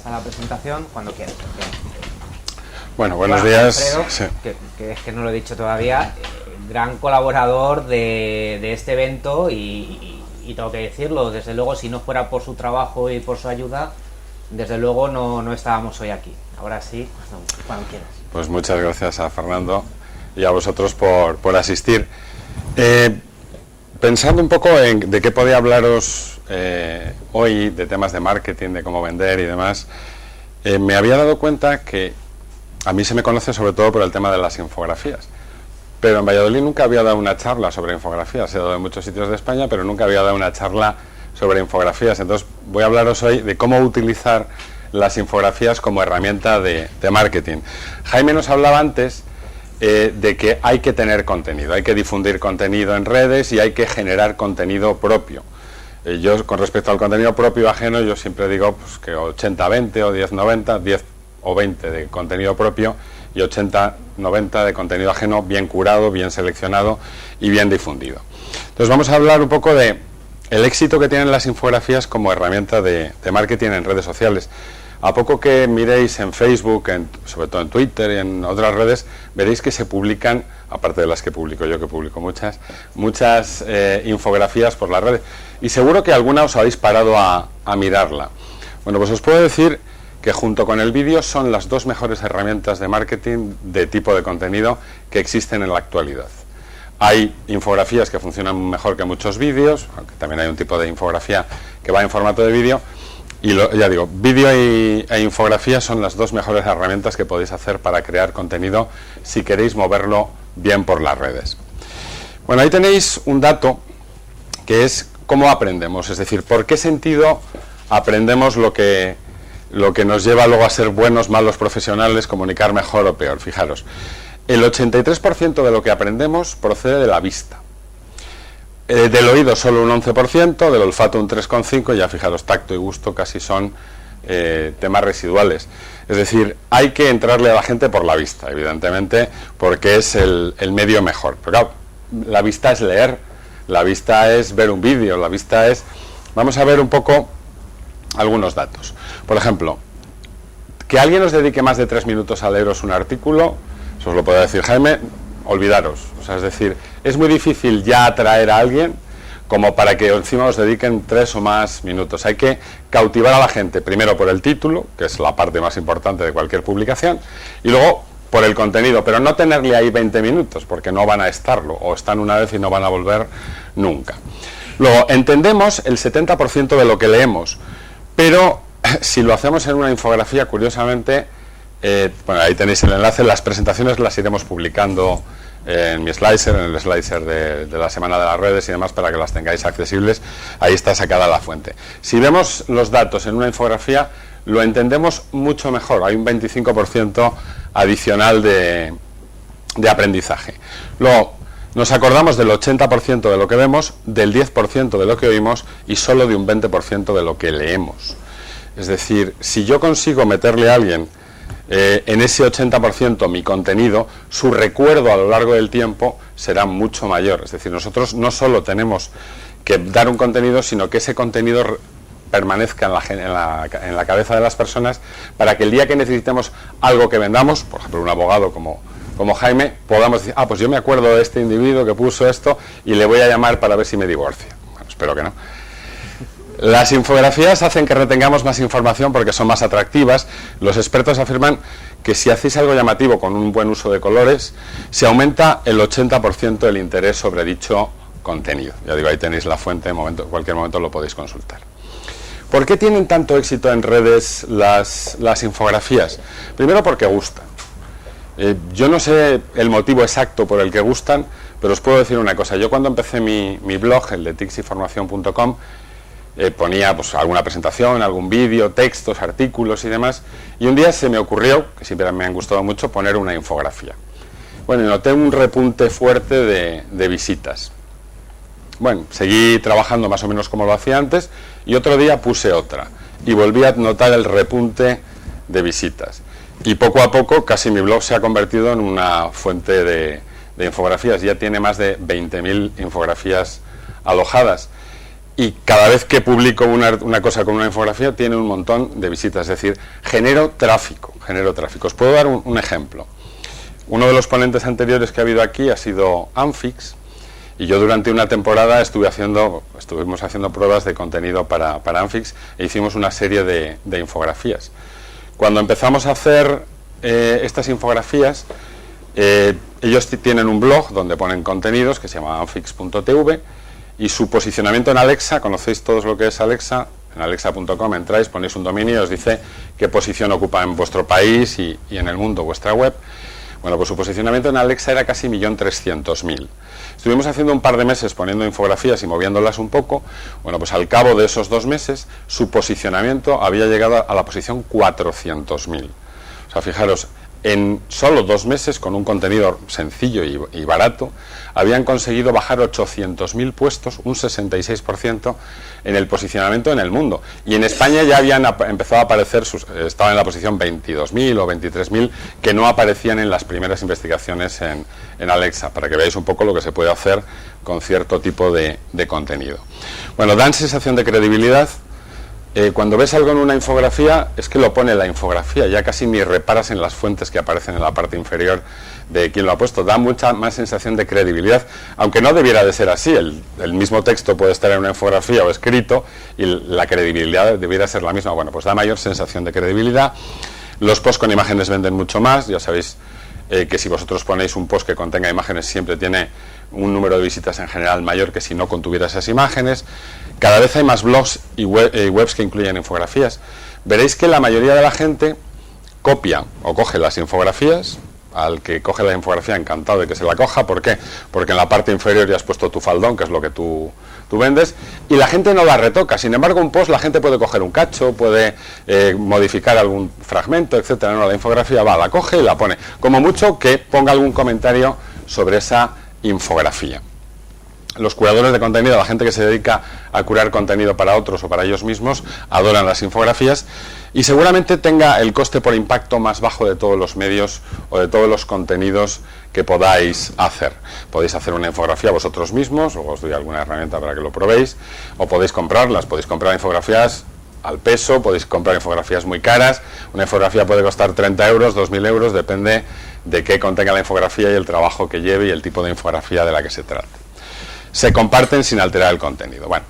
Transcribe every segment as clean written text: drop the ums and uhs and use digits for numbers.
A la presentación cuando quieras. Bueno, buenos días. Alfredo, sí. que es que no lo he dicho todavía, gran colaborador de este evento y tengo que decirlo, desde luego, si no fuera por su trabajo y por su ayuda, desde luego no estábamos hoy aquí. Ahora sí, cuando quieras. Pues muchas gracias a Fernando y a vosotros por asistir. Pensando un poco en de qué podía hablaros hoy, de temas de marketing, de cómo vender y demás, me había dado cuenta que a mí se me conoce sobre todo por el tema de las infografías. Pero en Valladolid nunca había dado una charla sobre infografías. He dado en muchos sitios de España, pero nunca había dado una charla sobre infografías. Entonces voy a hablaros hoy de cómo utilizar las infografías como herramienta de marketing. Jaime nos hablaba antes de que hay que tener contenido, hay que difundir contenido en redes y hay que generar contenido propio. Yo, con respecto al contenido propio ajeno, yo siempre digo pues, que 80-20 o 10-90, 10 o 20 de contenido propio y 80-90 de contenido ajeno, bien curado, bien seleccionado y bien difundido. Entonces vamos a hablar un poco de el éxito que tienen las infografías como herramienta de marketing en redes sociales. A poco que miréis en Facebook, sobre todo en Twitter y en otras redes, veréis que se publican, aparte de las que publico yo, que publico muchas infografías por las redes. Y seguro que alguna os habéis parado a mirarla. Bueno, pues os puedo decir que junto con el vídeo son las dos mejores herramientas de marketing de tipo de contenido que existen en la actualidad. Hay infografías que funcionan mejor que muchos vídeos, aunque también hay un tipo de infografía que va en formato de vídeo. Y ya digo, vídeo e infografía son las dos mejores herramientas que podéis hacer para crear contenido si queréis moverlo bien por las redes. Bueno, ahí tenéis un dato que es cómo aprendemos, es decir, por qué sentido aprendemos lo que nos lleva luego a ser buenos, malos profesionales, comunicar mejor o peor. Fijaros, el 83% de lo que aprendemos procede de la vista. Del oído solo un 11%, del olfato un 3,5%, ya fijaros, tacto y gusto casi son temas residuales. Es decir, hay que entrarle a la gente por la vista, evidentemente, porque es el medio mejor. Pero claro, la vista es leer, la vista es ver un vídeo, la vista es... Vamos a ver un poco algunos datos. Por ejemplo, que alguien os dedique más de 3 minutos a leeros un artículo, eso os lo puede decir Jaime, olvidaros. O sea, es decir, es muy difícil ya atraer a alguien como para que encima os dediquen 3 o más minutos. Hay que cautivar a la gente, primero por el título, que es la parte más importante de cualquier publicación, y luego por el contenido, pero no tenerle ahí 20 minutos, porque no van a estarlo, o están una vez y no van a volver nunca. Luego, entendemos el 70% de lo que leemos, pero si lo hacemos en una infografía, curiosamente, bueno, ahí tenéis el enlace, las presentaciones las iremos publicando en mi slicer, en el slicer de la semana de las redes y demás, para que las tengáis accesibles. Ahí está sacada la fuente. Si vemos los datos en una infografía, lo entendemos mucho mejor, hay un 25% adicional de aprendizaje. Luego, nos acordamos del 80% de lo que vemos, del 10% de lo que oímos y solo de un 20% de lo que leemos. Es decir, si yo consigo meterle a alguien en ese 80% mi contenido, su recuerdo a lo largo del tiempo será mucho mayor. Es decir, nosotros no solo tenemos que dar un contenido, sino que ese contenido permanezca en la cabeza de las personas para que el día que necesitemos algo que vendamos, por ejemplo un abogado como Jaime, podamos decir, pues yo me acuerdo de este individuo que puso esto y le voy a llamar para ver si me divorcia. Bueno, espero que no. Las infografías hacen que retengamos más información porque son más atractivas. Los expertos afirman que si hacéis algo llamativo con un buen uso de colores, se aumenta el 80% el interés sobre dicho contenido. Ya digo, ahí tenéis la fuente, en cualquier momento lo podéis consultar. ¿Por qué tienen tanto éxito en redes las infografías? Primero porque gustan. Yo no sé el motivo exacto por el que gustan, pero os puedo decir una cosa. Yo cuando empecé mi blog, el de tixiformacion.com, ponía pues alguna presentación, algún vídeo, textos, artículos y demás, y un día se me ocurrió, que siempre me han gustado mucho, poner una infografía. Bueno, y noté un repunte fuerte de visitas. Bueno, seguí trabajando más o menos como lo hacía antes, y otro día puse otra, y volví a notar el repunte de visitas. Y poco a poco casi mi blog se ha convertido en una fuente de infografías, ya tiene más de 20.000 infografías alojadas. y cada vez que publico una cosa con una infografía tiene un montón de visitas, es decir, genero tráfico. Os puedo dar un ejemplo. Uno de los ponentes anteriores que ha habido aquí ha sido Anfix, y yo durante una temporada estuvimos haciendo pruebas de contenido para Anfix e hicimos una serie de infografías. Cuando empezamos a hacer estas infografías, ellos tienen un blog donde ponen contenidos que se llama anfix.tv, y su posicionamiento en Alexa, conocéis todos lo que es Alexa, en alexa.com entráis, ponéis un dominio y os dice qué posición ocupa en vuestro país y en el mundo vuestra web. Bueno, pues su posicionamiento en Alexa era casi 1.300.000. Estuvimos haciendo un par de meses poniendo infografías y moviéndolas un poco. Bueno, pues al cabo de esos 2 meses, su posicionamiento había llegado a la posición 400.000. O sea, fijaros, en solo 2 meses, con un contenido sencillo y barato, habían conseguido bajar 800.000 puestos, un 66% en el posicionamiento en el mundo. Y en España ya habían empezado a aparecer, estaban en la posición 22.000 o 23.000, que no aparecían en las primeras investigaciones en Alexa, para que veáis un poco lo que se puede hacer con cierto tipo de contenido. Bueno, dan sensación de credibilidad. Cuando ves algo en una infografía, es que lo pone la infografía, ya casi ni reparas en las fuentes que aparecen en la parte inferior de quien lo ha puesto. Da mucha más sensación de credibilidad, aunque no debiera de ser así. El mismo texto puede estar en una infografía o escrito y la credibilidad debiera ser la misma. Bueno, pues da mayor sensación de credibilidad. Los posts con imágenes venden mucho más. Ya sabéis que si vosotros ponéis un post que contenga imágenes siempre tiene un número de visitas en general mayor que si no contuviera esas imágenes. Cada vez hay más blogs y webs que incluyen infografías. Veréis que la mayoría de la gente copia o coge las infografías. Al que coge la infografía, encantado de que se la coja. ¿Por qué? Porque en la parte inferior ya has puesto tu faldón, que es lo que tú vendes, y la gente no la retoca. Sin embargo, un post la gente puede coger un cacho, puede modificar algún fragmento, etcétera. No, la infografía va, la coge y la pone. Como mucho que ponga algún comentario sobre esa infografía. Los curadores de contenido, la gente que se dedica a curar contenido para otros o para ellos mismos, adoran las infografías, y seguramente tenga el coste por impacto más bajo de todos los medios o de todos los contenidos que podáis hacer. Podéis hacer una infografía vosotros mismos, luego os doy alguna herramienta para que lo probéis, o podéis comprarlas. Podéis comprar infografías al peso, podéis comprar infografías muy caras. Una infografía puede costar 30 euros, 2.000 euros, depende de qué contenga la infografía y el trabajo que lleve y el tipo de infografía de la que se trate. Se comparten sin alterar el contenido. Bueno,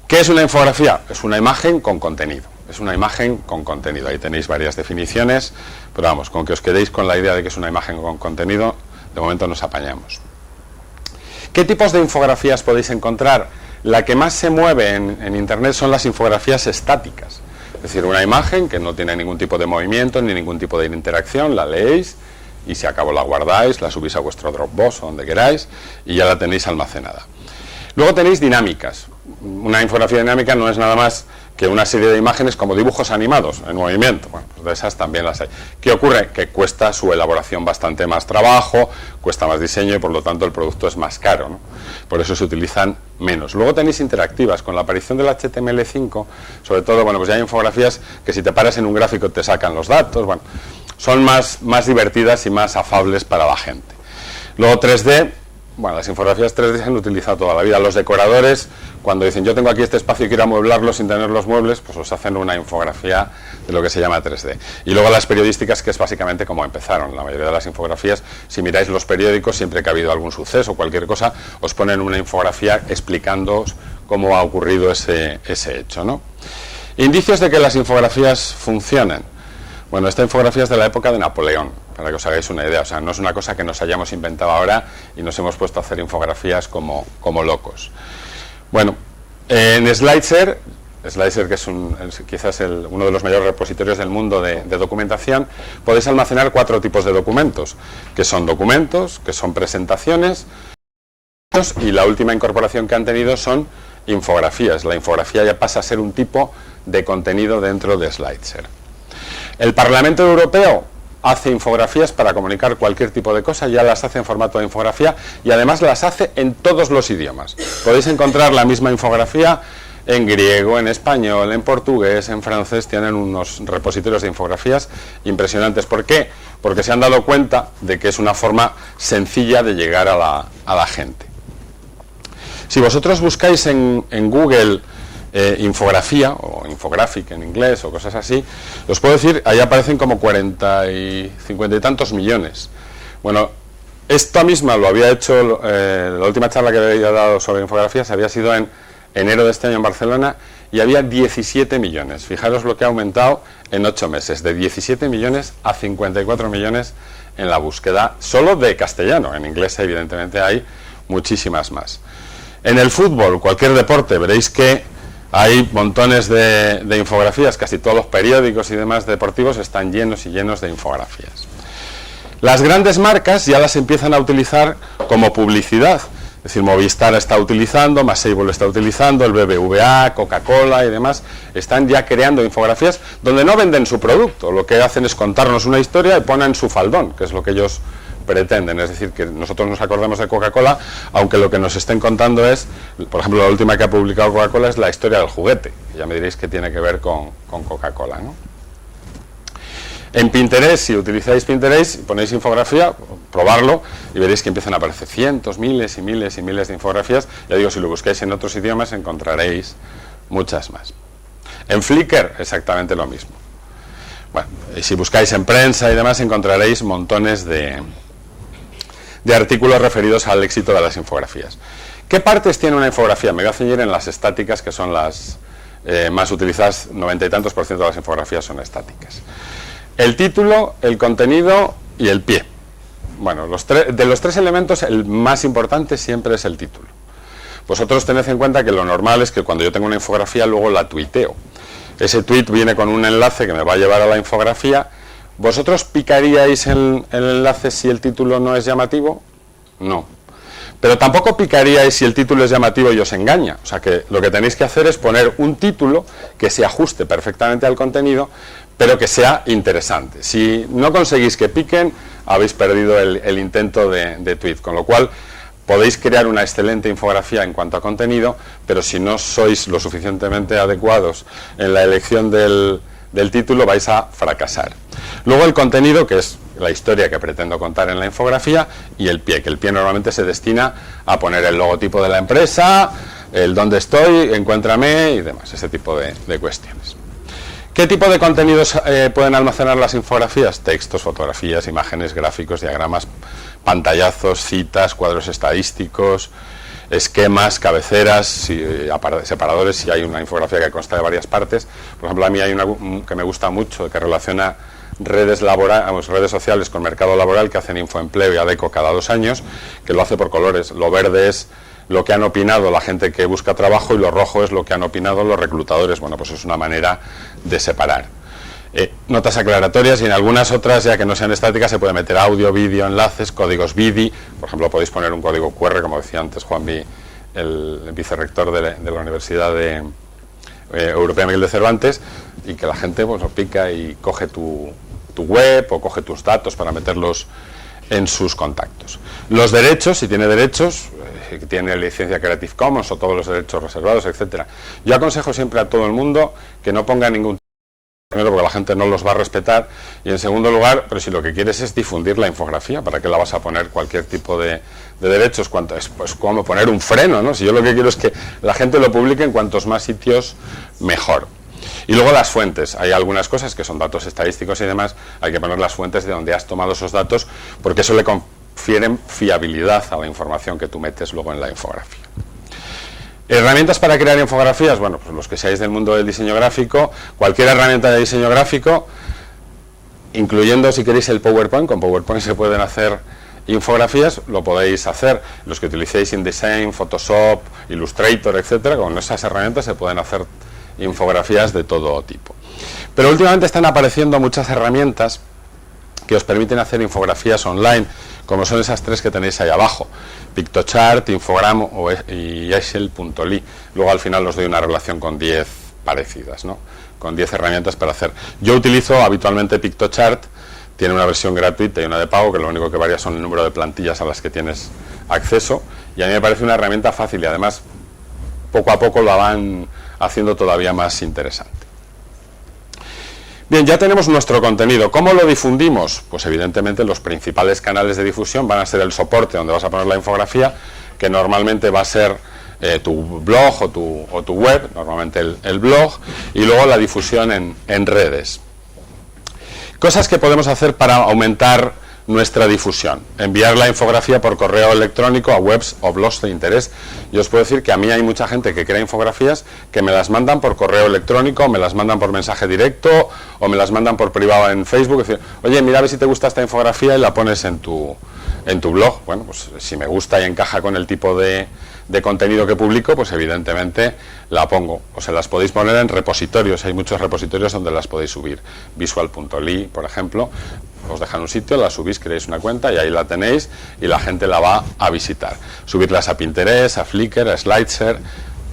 ¿qué es una infografía? Es una imagen con contenido. Es una imagen con contenido. Ahí tenéis varias definiciones, pero vamos, con que os quedéis con la idea de que es una imagen con contenido, de momento nos apañamos. ¿Qué tipos de infografías podéis encontrar? La que más se mueve en Internet son las infografías estáticas. Es decir, una imagen que no tiene ningún tipo de movimiento ni ningún tipo de interacción, la leéis y si acabo la guardáis, la subís a vuestro Dropbox o donde queráis y ya la tenéis almacenada. Luego tenéis dinámicas. Una infografía dinámica no es nada más que una serie de imágenes como dibujos animados en movimiento. Bueno, pues de esas también las hay. ¿Qué ocurre? Que cuesta su elaboración bastante más trabajo, cuesta más diseño y por lo tanto el producto es más caro, ¿no? Por eso se utilizan menos. Luego tenéis interactivas. Con la aparición del HTML5, sobre todo, bueno, pues ya hay infografías que si te paras en un gráfico te sacan los datos, bueno, son más divertidas y más afables para la gente. Luego 3D. Bueno, las infografías 3D se han utilizado toda la vida. Los decoradores, cuando dicen yo tengo aquí este espacio y quiero amueblarlo sin tener los muebles, pues os hacen una infografía de lo que se llama 3D. Y luego las periodísticas, que es básicamente como empezaron. La mayoría de las infografías, si miráis los periódicos, siempre que ha habido algún suceso o cualquier cosa, os ponen una infografía explicándoos cómo ha ocurrido ese hecho, ¿no? Indicios de que las infografías funcionen. Bueno, esta infografía es de la época de Napoleón, para que os hagáis una idea. O sea, no es una cosa que nos hayamos inventado ahora y nos hemos puesto a hacer infografías como locos. Bueno, en SlideShare, que es quizás uno de los mayores repositorios del mundo de documentación, podéis almacenar 4 tipos de documentos, que son presentaciones, y la última incorporación que han tenido son infografías. La infografía ya pasa a ser un tipo de contenido dentro de SlideShare. El Parlamento Europeo hace infografías para comunicar cualquier tipo de cosa, ya las hace en formato de infografía y además las hace en todos los idiomas. Podéis encontrar la misma infografía en griego, en español, en portugués, en francés. Tienen unos repositorios de infografías impresionantes. ¿Por qué? Porque se han dado cuenta de que es una forma sencilla de llegar a la gente. Si vosotros buscáis en Google infografía o infographic en inglés o cosas así, os puedo decir, ahí aparecen como 40 y 50 y tantos millones. Bueno, esta misma lo había hecho, la última charla que había dado sobre infografías había sido en enero de este año en Barcelona y había 17 millones. Fijaros lo que ha aumentado en 8 meses, de 17 millones a 54 millones en la búsqueda, solo de castellano. En inglés evidentemente hay muchísimas más. En el fútbol, cualquier deporte, veréis que hay montones de infografías, casi todos los periódicos y demás deportivos están llenos y llenos de infografías. Las grandes marcas ya las empiezan a utilizar como publicidad, es decir, Movistar está utilizando, Masable está utilizando, el BBVA, Coca-Cola y demás, están ya creando infografías donde no venden su producto, lo que hacen es contarnos una historia y ponen su faldón, que es lo que ellos pretenden, es decir, que nosotros nos acordemos de Coca-Cola, aunque lo que nos estén contando es, por ejemplo, la última que ha publicado Coca-Cola es la historia del juguete, y ya me diréis que tiene que ver con Coca-Cola, ¿no? En Pinterest, si utilizáis Pinterest y ponéis infografía, probarlo y veréis que empiezan a aparecer cientos, miles y miles y miles de infografías. Ya digo, si lo buscáis en otros idiomas encontraréis muchas más. En Flickr, exactamente lo mismo. Bueno, y si buscáis en prensa y demás encontraréis montones de artículos referidos al éxito de las infografías. ¿Qué partes tiene una infografía? Me voy a ceñir en las estáticas, que son las más utilizadas. 90 y tantos % de las infografías son estáticas. El título, el contenido y el pie. Bueno, de los tres elementos, el más importante siempre es el título. Vosotros tened en cuenta que lo normal es que cuando yo tengo una infografía luego la tuiteo. Ese tweet viene con un enlace que me va a llevar a la infografía. ¿Vosotros picaríais el enlace si el título no es llamativo? No. Pero tampoco picaríais si el título es llamativo y os engaña. O sea que lo que tenéis que hacer es poner un título que se ajuste perfectamente al contenido, pero que sea interesante. Si no conseguís que piquen, habéis perdido el intento de tweet, con lo cual podéis crear una excelente infografía en cuanto a contenido, pero si no sois lo suficientemente adecuados en la elección del título, vais a fracasar. Luego el contenido, que es la historia que pretendo contar en la infografía, y el pie, que el pie normalmente se destina a poner el logotipo de la empresa, el dónde estoy, encuéntrame y demás, ese tipo de cuestiones. ¿Qué tipo de contenidos pueden almacenar las infografías? Textos, fotografías, imágenes, gráficos, diagramas, pantallazos, citas, cuadros estadísticos, esquemas, cabeceras, separadores, si hay una infografía que consta de varias partes. Por ejemplo, a mí hay una que me gusta mucho, que relaciona redes sociales con mercado laboral, que hacen Infoempleo y Adecco cada 2 años, que lo hace por colores. Lo verde es lo que han opinado la gente que busca trabajo y lo rojo es lo que han opinado los reclutadores. Bueno, pues es una manera de separar. Notas aclaratorias, y en algunas otras, ya que no sean estáticas, se puede meter audio, vídeo, enlaces, códigos BIDI. Por ejemplo, podéis poner un código QR, como decía antes Juanvi, el vicerrector de la Universidad Europea Miguel de Cervantes, y que la gente pues lo pica y coge tu web o coge tus datos para meterlos en sus contactos. Los derechos, si tiene derechos, que tiene licencia Creative Commons o todos los derechos reservados, etcétera. Yo aconsejo siempre a todo el mundo que no ponga ningún, primero porque la gente no los va a respetar, y en segundo lugar, pero si lo que quieres es difundir la infografía, ¿para qué la vas a poner cualquier tipo de derechos? Es pues como poner un freno, ¿no? Si yo lo que quiero es que la gente lo publique en cuantos más sitios mejor. Y luego las fuentes, hay algunas cosas que son datos estadísticos y demás, hay que poner las fuentes de donde has tomado esos datos, porque eso le confieren fiabilidad a la información que tú metes luego en la infografía. Herramientas para crear infografías, bueno, pues los que seáis del mundo del diseño gráfico, cualquier herramienta de diseño gráfico, incluyendo si queréis el PowerPoint, con PowerPoint se pueden hacer infografías, lo podéis hacer. Los que utilicéis InDesign, Photoshop, Illustrator, etcétera, con esas herramientas se pueden hacer infografías de todo tipo. Pero últimamente están apareciendo muchas herramientas que os permiten hacer infografías online, como son esas 3 que tenéis ahí abajo: Pictochart, Infogram y Excel.ly. Luego al final os doy una relación con 10 parecidas, ¿no? Con 10 herramientas para hacer. Yo utilizo habitualmente Pictochart, tiene una versión gratuita y una de pago, que lo único que varía son el número de plantillas a las que tienes acceso, y a mí me parece una herramienta fácil y además poco a poco la van haciendo todavía más interesante. Bien, ya tenemos nuestro contenido. ¿Cómo lo difundimos? Pues evidentemente los principales canales de difusión van a ser el soporte donde vas a poner la infografía, que normalmente va a ser tu blog o tu web, normalmente el blog, y luego la difusión en redes. Cosas que podemos hacer para aumentar nuestra difusión: enviar la infografía por correo electrónico a webs o blogs de interés. Yo os puedo decir que a mí hay mucha gente que crea infografías que me las mandan por correo electrónico, me las mandan por mensaje directo o me las mandan por privado en Facebook. Es decir, oye, mira a ver si te gusta esta infografía y la pones en tu blog. Bueno, pues si me gusta y encaja con el tipo de contenido que publico, pues evidentemente la pongo. O se las podéis poner en repositorios, hay muchos repositorios donde las podéis subir. Visual.ly, por ejemplo, os dejan un sitio, la subís, creáis una cuenta y ahí la tenéis y la gente la va a visitar. Subirlas a Pinterest, a Flickr, a Slideshare,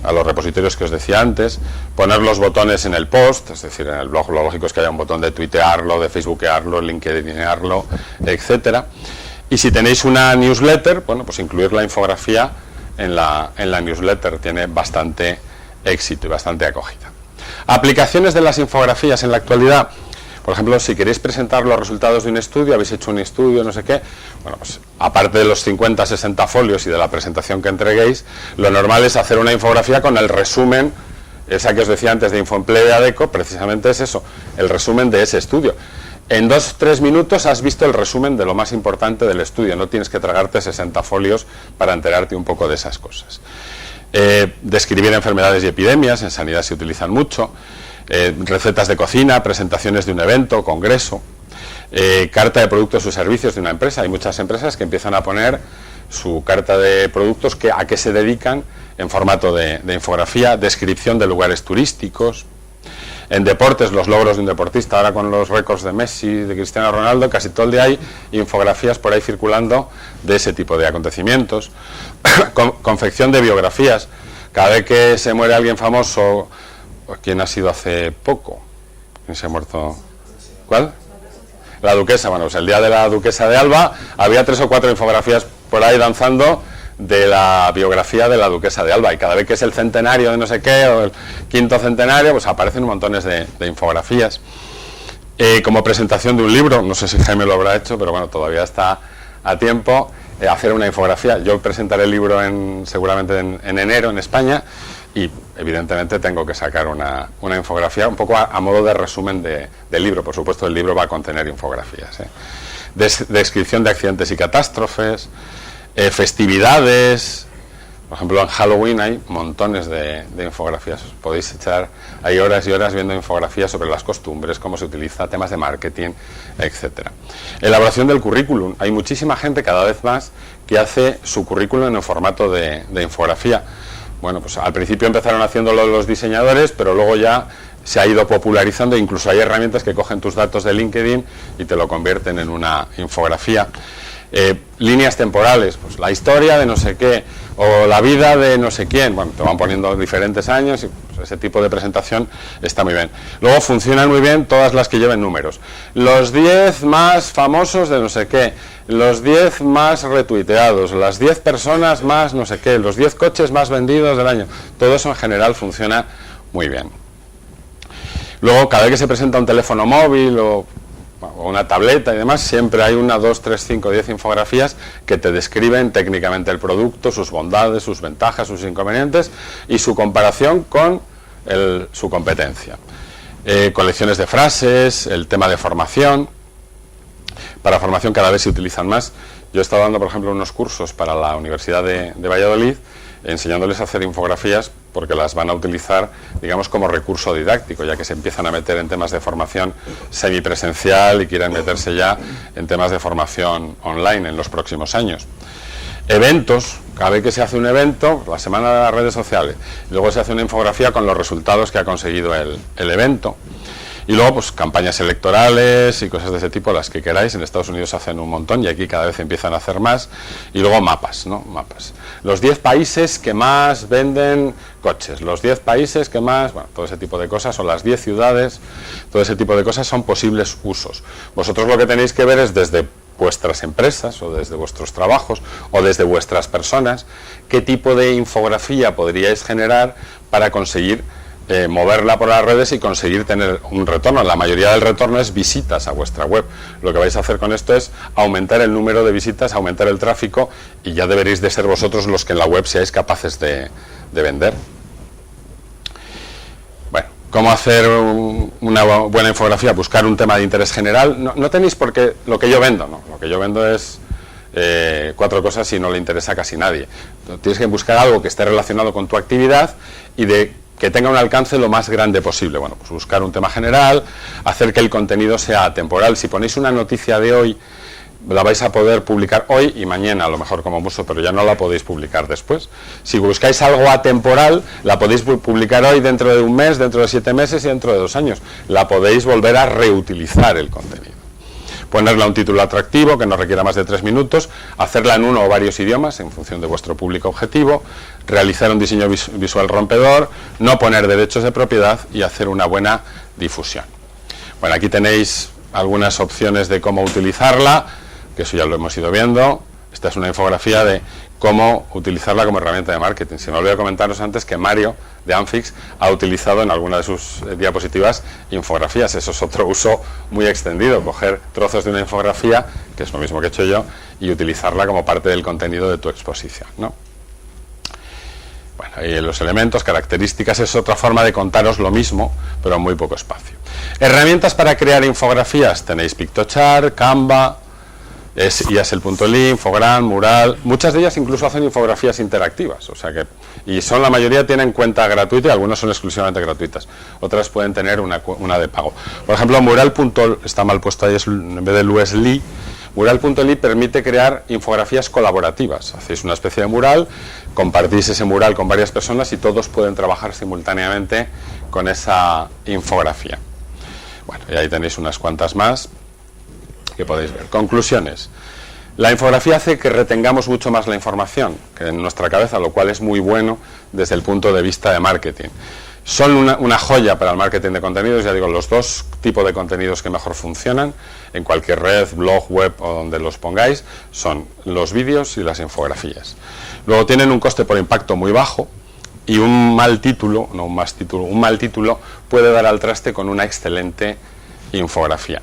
a los repositorios que os decía antes, poner los botones en el post, es decir, en el blog lo lógico es que haya un botón de tuitearlo, de facebookearlo, linkedinarlo, etcétera. Y si tenéis una newsletter, bueno, pues incluir la infografía en la newsletter tiene bastante éxito y bastante acogida. Aplicaciones de las infografías en la actualidad. Por ejemplo, si queréis presentar los resultados de un estudio, habéis hecho un estudio, no sé qué, bueno, pues aparte de los 50, 60 folios y de la presentación que entreguéis, lo normal es hacer una infografía con el resumen, esa que os decía antes de Infoempleo y Adecco, precisamente es eso, el resumen de ese estudio. En 2-3 minutos has visto el resumen de lo más importante del estudio, no tienes que tragarte 60 folios para enterarte un poco de esas cosas. Describir enfermedades y epidemias, en sanidad se utilizan mucho. Recetas de cocina, presentaciones de un evento, congreso, carta de productos o servicios de una empresa. Hay muchas empresas que empiezan a poner su carta de productos, a qué se dedican, en formato de infografía, descripción de lugares turísticos. En deportes, los logros de un deportista, ahora con los récords de Messi, de Cristiano Ronaldo, casi todo el día hay infografías por ahí circulando de ese tipo de acontecimientos. Confección de biografías. Cada vez que se muere alguien famoso, ¿quién ha sido hace poco? ¿Quién se ha muerto? ¿Cuál? La duquesa. Bueno, pues el día de la duquesa de Alba había 3 o 4 infografías por ahí danzando de la biografía de la duquesa de Alba, y cada vez que es el centenario de no sé qué o el 5º centenario, pues aparecen montones de infografías. Como presentación de un libro, no sé si Jaime lo habrá hecho, pero bueno, todavía está a tiempo, hacer una infografía. Yo presentaré el libro seguramente en enero en España, y evidentemente tengo que sacar una infografía un poco a modo de resumen del libro. Por supuesto, el libro va a contener infografías. Descripción de accidentes y catástrofes, festividades. Por ejemplo, en Halloween hay montones de infografías. Podéis echar ahí horas y horas viendo infografías sobre las costumbres, cómo se utiliza, temas de marketing, etcétera. Elaboración del currículum. Hay muchísima gente cada vez más que hace su currículum en formato de infografía. Bueno, pues al principio empezaron haciéndolo los diseñadores, pero luego ya se ha ido popularizando. Incluso hay herramientas que cogen tus datos de LinkedIn y te lo convierten en una infografía. Líneas temporales, pues la historia de no sé qué, o la vida de no sé quién. Bueno, te van poniendo diferentes años y pues, ese tipo de presentación está muy bien. Luego funcionan muy bien todas las que lleven números. Los 10 más famosos de no sé qué, los 10 más retuiteados, las 10 personas más no sé qué, los 10 coches más vendidos del año. Todo eso en general funciona muy bien. Luego, cada vez que se presenta un teléfono móvil o una tableta y demás, siempre hay 1, 2, 3, 5, 10 infografías que te describen técnicamente el producto, sus bondades, sus ventajas, sus inconvenientes y su comparación con su competencia. Colecciones de frases, el tema de formación. Para formación cada vez se utilizan más. Yo he estado dando, por ejemplo, unos cursos para la Universidad de Valladolid, enseñándoles a hacer infografías porque las van a utilizar, digamos, como recurso didáctico, ya que se empiezan a meter en temas de formación semipresencial y quieren meterse ya en temas de formación online en los próximos años. Eventos, cada vez que se hace un evento, la semana de las redes sociales, y luego se hace una infografía con los resultados que ha conseguido el evento. Y luego, pues, campañas electorales y cosas de ese tipo, las que queráis. En Estados Unidos hacen un montón y aquí cada vez empiezan a hacer más. Y luego mapas, ¿no? Mapas. Los 10 países que más venden coches, los 10 países que más, bueno, todo ese tipo de cosas, o las 10 ciudades, todo ese tipo de cosas son posibles usos. Vosotros lo que tenéis que ver es desde vuestras empresas o desde vuestros trabajos o desde vuestras personas, qué tipo de infografía podríais generar para conseguir moverla por las redes y conseguir tener un retorno. La mayoría del retorno es visitas a vuestra web. Lo que vais a hacer con esto es aumentar el número de visitas, aumentar el tráfico, y ya deberéis de ser vosotros los que en la web seáis capaces de vender. Bueno, ¿cómo hacer una buena infografía? Buscar un tema de interés general. No tenéis por qué lo que yo vendo, ¿no? Lo que yo vendo es 4 cosas y no le interesa a casi nadie. Tienes que buscar algo que esté relacionado con tu actividad y que tenga un alcance lo más grande posible. Bueno, pues buscar un tema general, hacer que el contenido sea atemporal. Si ponéis una noticia de hoy, la vais a poder publicar hoy y mañana, a lo mejor como mucho, pero ya no la podéis publicar después. Si buscáis algo atemporal, la podéis publicar hoy, dentro de un mes, dentro de 7 meses y dentro de 2 años. La podéis volver a reutilizar el contenido. Ponerla un título atractivo, que no requiera más de 3 minutos, hacerla en uno o varios idiomas, en función de vuestro público objetivo, realizar un diseño visual rompedor, no poner derechos de propiedad y hacer una buena difusión. Bueno, aquí tenéis algunas opciones de cómo utilizarla, que eso ya lo hemos ido viendo. Esta es una infografía de cómo utilizarla como herramienta de marketing. Se me olvidó comentaros antes que Mario, de Anfix, ha utilizado en alguna de sus diapositivas infografías. Eso es otro uso muy extendido, coger trozos de una infografía, que es lo mismo que he hecho yo, y utilizarla como parte del contenido de tu exposición, ¿no? Bueno, ahí los elementos, características, es otra forma de contaros lo mismo, pero en muy poco espacio. Herramientas para crear infografías, tenéis Pictochart, Canva, IASL.ly, Infogram, Mural. Muchas de ellas incluso hacen infografías interactivas, o sea que, y la mayoría tienen cuenta gratuita y algunas son exclusivamente gratuitas. Otras pueden tener una de pago. Por ejemplo, Mural. Está mal puesto ahí, en vez de Luesly. Mural.ly permite crear infografías colaborativas. Hacéis una especie de mural, compartís ese mural con varias personas y todos pueden trabajar simultáneamente con esa infografía. Bueno, y ahí tenéis unas cuantas más que podéis ver. Conclusiones. La infografía hace que retengamos mucho más la información que en nuestra cabeza, lo cual es muy bueno desde el punto de vista de marketing. Son una joya para el marketing de contenidos. Ya digo, los 2 tipos de contenidos que mejor funcionan en cualquier red, blog, web o donde los pongáis son los vídeos y las infografías. Luego tienen un coste por impacto muy bajo y un mal título puede dar al traste con una excelente infografía.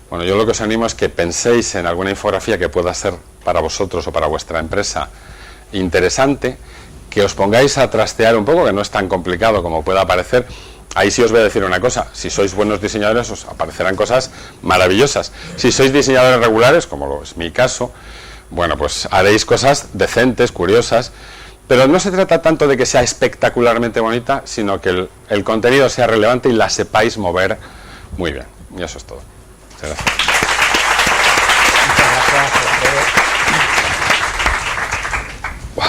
Bueno, yo lo que os animo es que penséis en alguna infografía que pueda ser para vosotros o para vuestra empresa interesante, que os pongáis a trastear un poco, que no es tan complicado como pueda parecer. Ahí sí os voy a decir una cosa: si sois buenos diseñadores os aparecerán cosas maravillosas. Si sois diseñadores regulares, como es mi caso, bueno, pues haréis cosas decentes, curiosas, pero no se trata tanto de que sea espectacularmente bonita, sino que el contenido sea relevante y la sepáis mover muy bien. Y eso es todo. Muchas gracias. Wow.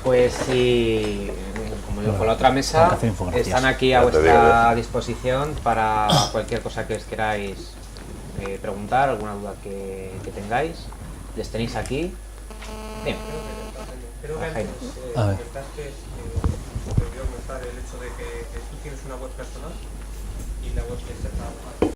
Pues si, como dijo la otra mesa, están aquí a vuestra disposición para cualquier cosa que os queráis preguntar, alguna duda que tengáis. Les tenéis aquí. Bien. Creo que antes comentaste, te voy a comentar el hecho de que tú tienes una web personal y la web que se